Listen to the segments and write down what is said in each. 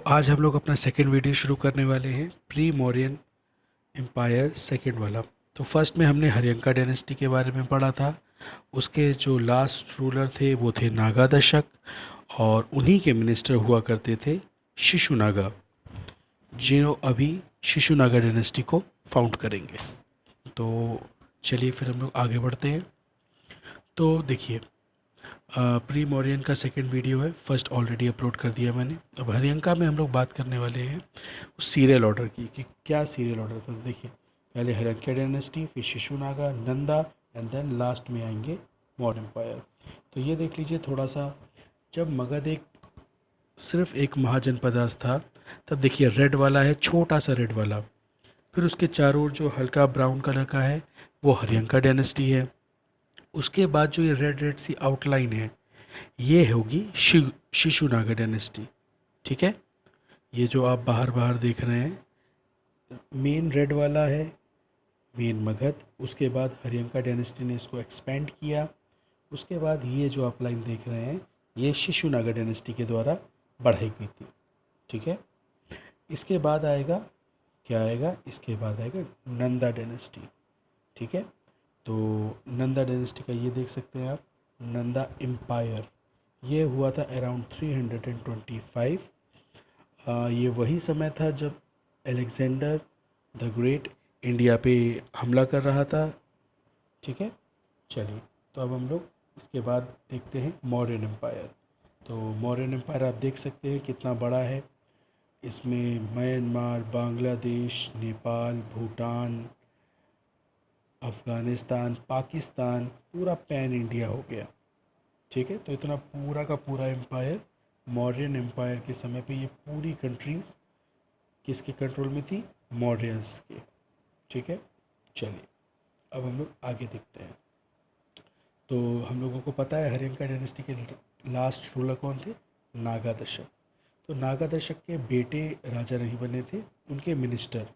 आज हम लोग अपना सेकेंड वीडियो शुरू करने वाले हैं प्री मौर्यन एम्पायर सेकेंड वाला। तो फर्स्ट में हमने हर्यंका डायनेस्टी के बारे में पढ़ा था। उसके जो लास्ट रूलर थे वो थे नागा दशक, और उन्हीं के मिनिस्टर हुआ करते थे शिशुनागा, जो अभी शिशुनागा डायनेस्टी को फाउंड करेंगे। तो चलिए फिर हम लोग आगे बढ़ते हैं। तो देखिए, प्री मौर्यन का सेकंड वीडियो है, फर्स्ट ऑलरेडी अपलोड कर दिया मैंने। अब हरियंका में हम लोग बात करने वाले हैं उस सीरियल ऑर्डर की कि क्या सीरियल ऑर्डर था। देखिए, पहले हरियंका डायनेस्टी, फिर Shishunaga, Nanda, and then last में आएंगे मौर्य एम्पायर। तो ये देख लीजिए थोड़ा सा, जब मगध एक सिर्फ एक महाजनपदास था, तब देखिए रेड वाला है, छोटा सा रेड वाला। फिर उसके चारों ओर जो हल्का ब्राउन कलर का है वो हरियंका डायनेस्टी है। उसके बाद जो ये रेड रेड सी आउटलाइन है ये होगी शिशुनागा डायनेस्टी। ठीक है, ये जो आप बाहर बाहर देख रहे हैं मेन रेड वाला है मेन मगध। उसके बाद हरियंका डायनेस्टी ने इसको एक्सपेंड किया। उसके बाद ये जो आप लाइन देख रहे हैं ये शिशुनागा डायनेस्टी के द्वारा बढ़ाई गई थी। ठीक है, इसके बाद आएगा क्या आएगा, इसके बाद आएगा नंदा डायनेस्टी। ठीक है, तो नंदा डायनेस्टी का ये देख सकते हैं आप, नंदा एम्पायर, ये हुआ था अराउंड 325। ये वही समय था जब अलेक्जेंडर द ग्रेट इंडिया पे हमला कर रहा था। ठीक है, चलिए तो अब हम लोग इसके बाद देखते हैं मौर्यन एम्पायर। तो मौर्यन एम्पायर आप देख सकते हैं कितना बड़ा है। इसमें म्यांमार, बांग्लादेश, नेपाल, भूटान, अफ़गानिस्तान, पाकिस्तान, पूरा पैन इंडिया हो गया। ठीक है, तो इतना पूरा का पूरा एम्पायर मौर्यन एम्पायर के समय पे, ये पूरी कंट्रीज़ किसके कंट्रोल में थी, मौर्यंस के। ठीक है, चलिए अब हम लोग आगे देखते हैं। तो हम लोगों को पता है हरियंका डायनेस्टी के लास्ट रूलर कौन थे, नागा दशक। तो नागा दशक के बेटे राजा नहीं बने थे, उनके मिनिस्टर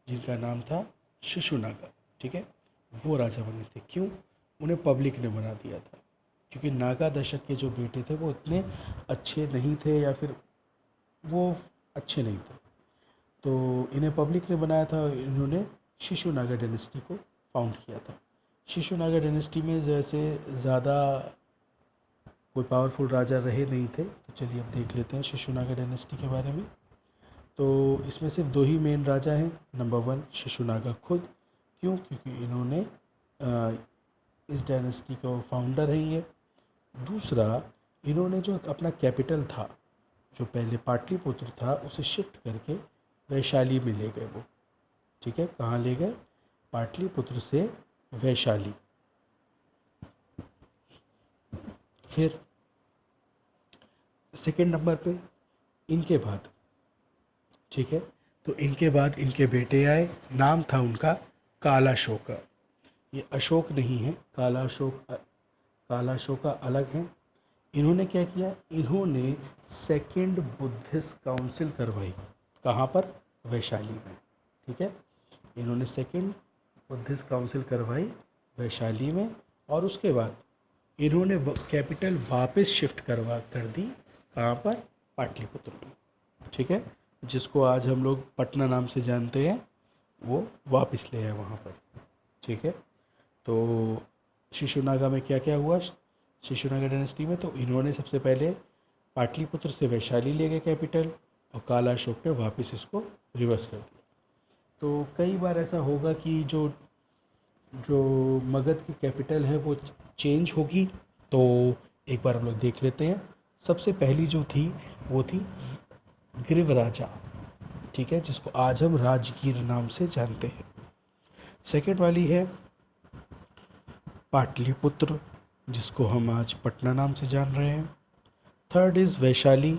जिनका नाम था शिशुनागा, ठीक है, वो राजा बने थे। क्यों, उन्हें पब्लिक ने बना दिया था, क्योंकि नागा दशक के जो बेटे थे वो इतने अच्छे नहीं थे, या फिर वो अच्छे नहीं थे, तो इन्हें पब्लिक ने बनाया था। इन्होंने शिशुनागा डायनेस्टी को फाउंड किया था। शिशुनागा डायनेस्टी में जैसे ज़्यादा कोई पावरफुल राजा रहे नहीं थे, तो चलिए अब देख लेते हैं शिशुनागा डायनेस्टी के बारे में। तो इसमें सिर्फ दो ही मेन राजा हैं। नंबर वन शिशुनागा खुद, क्यों, क्योंकि इन्होंने इस डायनेस्टी का फाउंडर है ये। दूसरा, इन्होंने जो अपना कैपिटल था, जो पहले पाटलिपुत्र था, उसे शिफ्ट करके वैशाली में ले गए वो। ठीक है, कहाँ ले गए, पाटलिपुत्र से वैशाली। फिर सेकंड नंबर पे इनके बाद, ठीक है, तो इनके बाद इनके बेटे आए, नाम था उनका कालाशोका। ये अशोक नहीं है, कालाशोका अलग है। इन्होंने क्या किया, इन्होंने सेकंड बुद्धिस्ट काउंसिल करवाई। कहाँ पर, वैशाली में। ठीक है, इन्होंने सेकंड बुद्धिस्ट काउंसिल करवाई वैशाली में, और उसके बाद इन्होंने कैपिटल वापस शिफ्ट करवा कर दी, कहाँ पर, पाटलिपुत्र में। ठीक है, जिसको आज हम लोग पटना नाम से जानते हैं, वो वापस ले आए वहाँ पर। ठीक है, तो शिशुनागा में क्या क्या हुआ, शिशुनागा डायनेस्टी में, तो इन्होंने सबसे पहले पाटलिपुत्र से वैशाली ले गए कैपिटल, और काला अशोक ने वापस इसको रिवर्स कर दिया। तो कई बार ऐसा होगा कि जो जो मगध की कैपिटल है वो चेंज होगी। तो एक बार हम लोग देख लेते हैं। सबसे पहली जो थी वो थी ग्रीवराजा, ठीक है, जिसको आज हम राजगीर नाम से जानते हैं। सेकेंड वाली है पाटलिपुत्र, जिसको हम आज पटना नाम से जान रहे हैं। थर्ड इज़ वैशाली,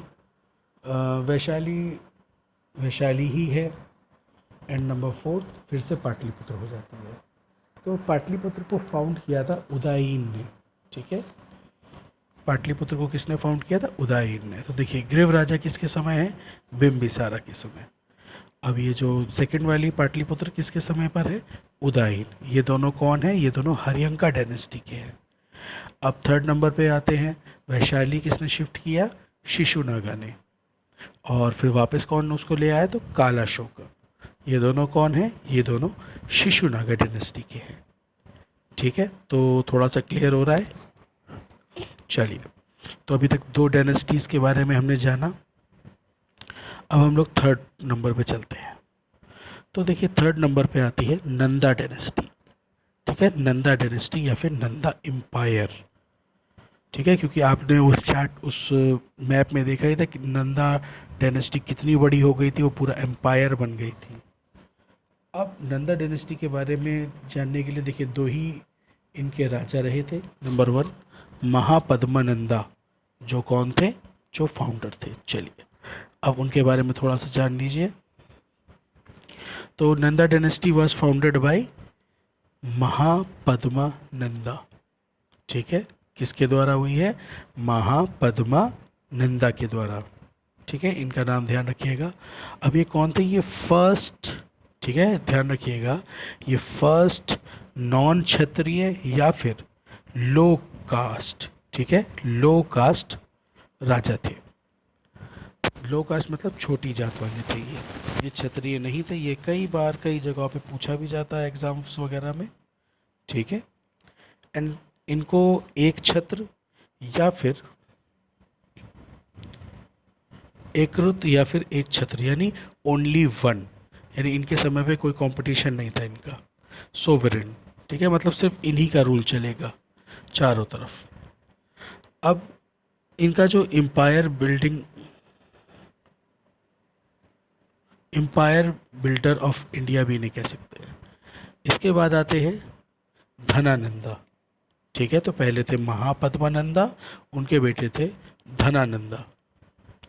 वैशाली वैशाली ही है। एंड नंबर फोर्थ फिर से पाटलिपुत्र हो जाती है। तो पाटलिपुत्र को फाउंड किया था उदयीन ने। ठीक है, पाटलिपुत्र को किसने फाउंड किया था, उदयीन ने। तो देखिए ग्रीव राजा किसके समय है, बिम्बिसारा के समय। अब ये जो सेकंड वाली पाटलिपुत्र किसके समय पर है, उदयीन। ये दोनों कौन है, ये दोनों हरियंका डायनेस्टी के हैं। अब थर्ड नंबर पे आते हैं, वैशाली किसने शिफ्ट किया, शिशुनागा ने। और फिर वापस कौन उसको ले आया, तो काला अशोका। ये दोनों कौन है, ये दोनों शिशुनागा डायनेस्टी के हैं। ठीक है, तो थोड़ा सा क्लियर हो रहा है। चलिए, तो अभी तक दो डायनेस्टीज़ के बारे में हमने जाना। अब हम लोग थर्ड नंबर पे चलते हैं। तो देखिए, थर्ड नंबर पे आती है नंदा डायनेस्टी। ठीक है, नंदा डायनेस्टी या फिर नंदा एम्पायर। ठीक है, क्योंकि आपने उस चार्ट, उस मैप में देखा ही था कि नंदा डायनेस्टी कितनी बड़ी हो गई थी, वो पूरा एम्पायर बन गई थी। अब नंदा डायनेस्टी के बारे में जानने के लिए देखिए, दो ही इनके राजा रहे थे। नंबर वन, महापद्मानंदा, जो कौन थे, जो फाउंडर थे। चलिए, अब उनके बारे में थोड़ा सा जान लीजिए। तो Nanda dynasty was founded by Mahapadmananda. ठीक है, किसके द्वारा हुई है, महापद्मानंदा के द्वारा। ठीक है, इनका नाम ध्यान रखिएगा। अब ये कौन थे, ये फर्स्ट, ठीक है ध्यान रखिएगा, ये फर्स्ट नॉन क्षत्रिय या फिर लो कास्ट, ठीक है, लो कास्ट राजा थे। लो कास्ट मतलब छोटी जात वाले थे ये क्षत्रिय नहीं थे। ये कई बार कई जगहों पे पूछा भी जाता है एग्जाम्स वगैरह में। ठीक है, एंड इनको एक छत्र या फिर एकरुत या फिर एक छत्र यानी ओनली वन, यानी इनके समय पे कोई कंपटीशन नहीं था इनका, सोवरेन। ठीक है, मतलब सिर्फ इन्हीं का रूल चलेगा चारों तरफ। अब इनका जो एम्पायर बिल्डर ऑफ इंडिया भी नहीं कह सकते हैं। इसके बाद आते हैं धनानंदा। ठीक है, तो पहले थे महापद्मानंदा, उनके बेटे थे धनानंदा।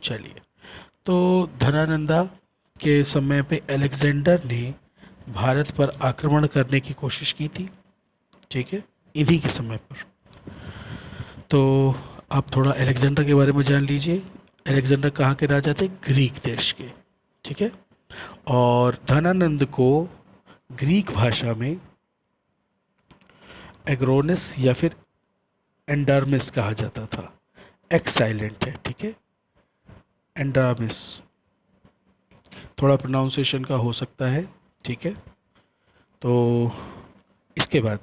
चलिए, तो धनानंदा के समय पे अलेक्जेंडर ने भारत पर आक्रमण करने की कोशिश की थी। ठीक है, इन्हीं के समय पर। तो आप थोड़ा अलेक्जेंडर के बारे में जान लीजिए। अलेक्जेंडर कहाँ के राजा थे, ग्रीक देश के। ठीक है, और धनानंद को ग्रीक भाषा में एग्रोनिस या फिर एंडार्मिस कहा जाता था। एक्स साइलेंट है, ठीक है, एंडार्मिस, थोड़ा प्रोनाउंसिएशन का हो सकता है। ठीक है, तो इसके बाद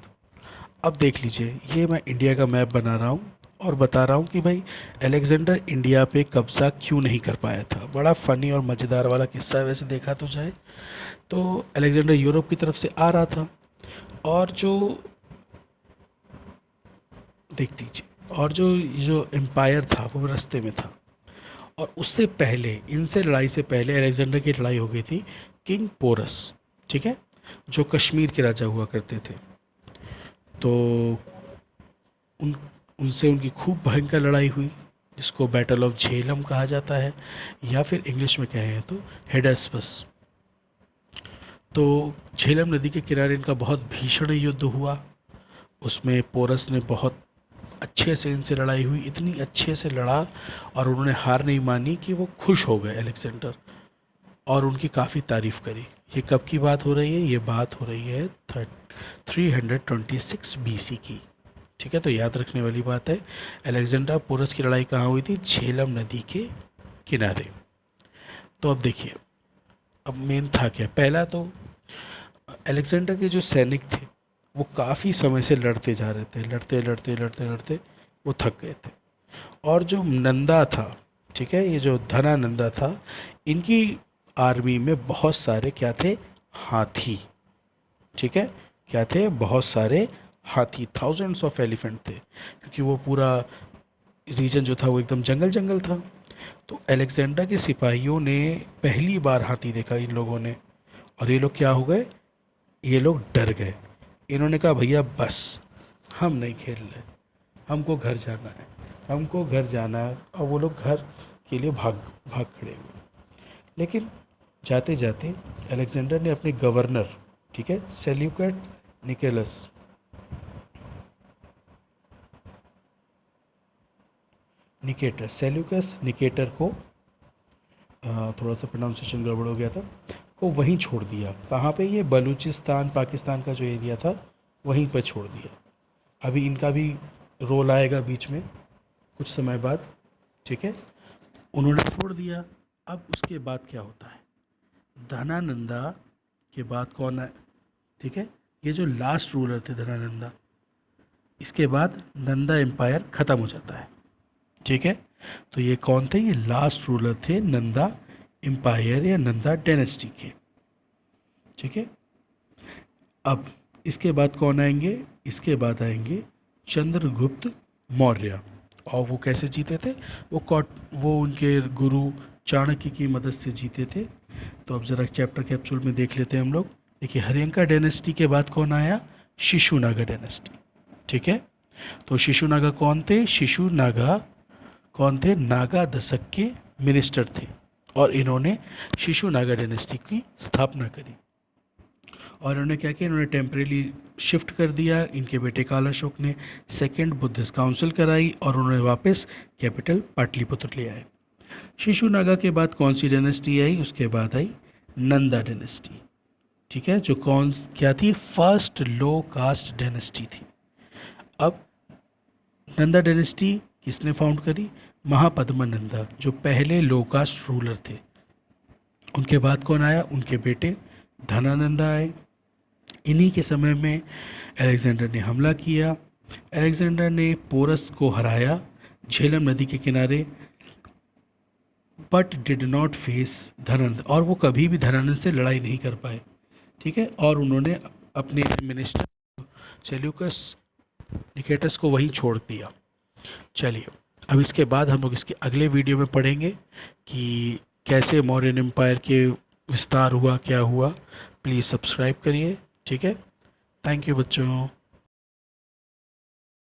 अब देख लीजिए, ये मैं इंडिया का मैप बना रहा हूँ और बता रहा हूँ कि भाई अलेक्जेंडर इंडिया पे कब्ज़ा क्यों नहीं कर पाया था। बड़ा फ़नी और मज़ेदार वाला किस्सा है वैसे देखा तो जाए तो। अलेक्जेंडर यूरोप की तरफ से आ रहा था और जो देख लीजिए, और जो एम्पायर था वो रास्ते में था। और उससे पहले, इनसे लड़ाई से पहले अलेक्जेंडर की लड़ाई हो गई थी किंग पोरस, ठीक है, जो कश्मीर के राजा हुआ करते थे। तो उन उनसे उनकी खूब भयंकर लड़ाई हुई, जिसको बैटल ऑफ झेलम कहा जाता है, या फिर इंग्लिश में कहें तो हेडेस्पस। तो झेलम नदी के किनारे इनका बहुत भीषण युद्ध हुआ। उसमें पोरस ने बहुत अच्छे से इनसे लड़ाई हुई, इतनी अच्छे से लड़ा और उन्होंने हार नहीं मानी कि वो खुश हो गए अलेक्जेंडर, और उनकी काफ़ी तारीफ़ करी। ये कब की बात हो रही है, ये बात हो रही है 326 BC की। ठीक है, तो याद रखने वाली बात है। अलेक्जेंडर पोरस की लड़ाई कहाँ हुई थी, झेलम नदी के किनारे। तो अब देखिए, अब मेन था क्या, पहला तो अलेक्जेंडर के जो सैनिक थे वो काफ़ी समय से लड़ते जा रहे थे, लड़ते लड़ते लड़ते लड़ते वो थक गए थे। और जो नंदा था, ठीक है, ये जो धनानंदा था, इनकी आर्मी में बहुत सारे क्या थे, हाथी। ठीक है, क्या थे, बहुत सारे हाथी, थाउजेंड्स ऑफ एलिफेंट थे, क्योंकि वो पूरा रीजन जो था वो एकदम जंगल जंगल था। तो अलेक्जेंडर के सिपाहियों ने पहली बार हाथी देखा इन लोगों ने, और ये लोग क्या हो गए, ये लोग डर गए। इन्होंने कहा भैया बस, हम नहीं खेल रहे, हमको घर जाना है, हमको घर जाना है। और वो लोग घर के लिए भाग भाग खड़े हुए। लेकिन जाते जाते अलेक्जेंडर ने अपने गवर्नर, ठीक है, सेल्यूकस निकेलस, निकेटर, सेल्यूकस निकेटर को थोड़ा सा प्रोनाउंसिएशन गड़बड़ हो गया था, को वहीं छोड़ दिया। कहाँ पे, ये बलूचिस्तान पाकिस्तान का जो एरिया था वहीं पर छोड़ दिया। अभी इनका भी रोल आएगा बीच में कुछ समय बाद। ठीक है, उन्होंने छोड़ दिया। अब उसके बाद क्या होता है, धनानंदा के बाद कौन है, ठीक है, ये जो लास्ट रूलर थे धनानंदा, इसके बाद नंदा एम्पायर ख़त्म हो जाता है, ठीक है। तो ये कौन थे, ये लास्ट रूलर थे नंदा एम्पायर या नंदा डायनेस्टी के, ठीक है। अब इसके बाद कौन आएंगे, इसके बाद आएंगे चंद्रगुप्त मौर्य। और वो कैसे जीते थे, वो उनके गुरु चाणक्य की मदद से जीते थे। तो अब ज़रा चैप्टर कैप्सूल में देख लेते हैं हम लोग। देखिए, हर्यंका डायनेस्टी के बाद कौन आया, शिशुनागा डायनेस्टी, ठीक है। तो शिशुनागा कौन थे, शिशुनागा कौन थे, नागा दशक के मिनिस्टर थे और इन्होंने शिशुनागा डायनेस्टी की स्थापना करी। और इन्होंने क्या किया, इन्होंने टेम्परेली शिफ्ट कर दिया, इनके बेटे कालाशोक ने सेकेंड बुद्धिस्ट काउंसिल कराई और उन्होंने वापस कैपिटल पाटलिपुत्र ले आए। शिशुनागा के बाद कौन सी डायनेस्टी आई, उसके बाद आई नंदा डायनेस्टी, ठीक है, जो कौन क्या थी, फर्स्ट लो कास्ट डायनेस्टी थी। अब नंदा डायनेस्टी किसने फाउंड करी, महापद्मानंदा, जो पहले लो कास्ट रूलर थे। उनके बाद कौन आया, उनके बेटे धनानंदा आए। इन्हीं के समय में अलेक्जेंडर ने हमला किया। अलेक्जेंडर ने पोरस को हराया झेलम नदी के किनारे, but did not face Dhanananda, और वो कभी भी धनानंद से लड़ाई नहीं कर पाए, ठीक है। और उन्होंने अपने मिनिस्टर सेल्यूकस निकेटस को वहीं छोड़ दिया। चलिए, अब इसके बाद हम लोग इसके अगले वीडियो में पढ़ेंगे कि कैसे मौर्यन एम्पायर के विस्तार हुआ, क्या हुआ। प्लीज़ सब्सक्राइब करिए, ठीक है। थैंक यू बच्चों।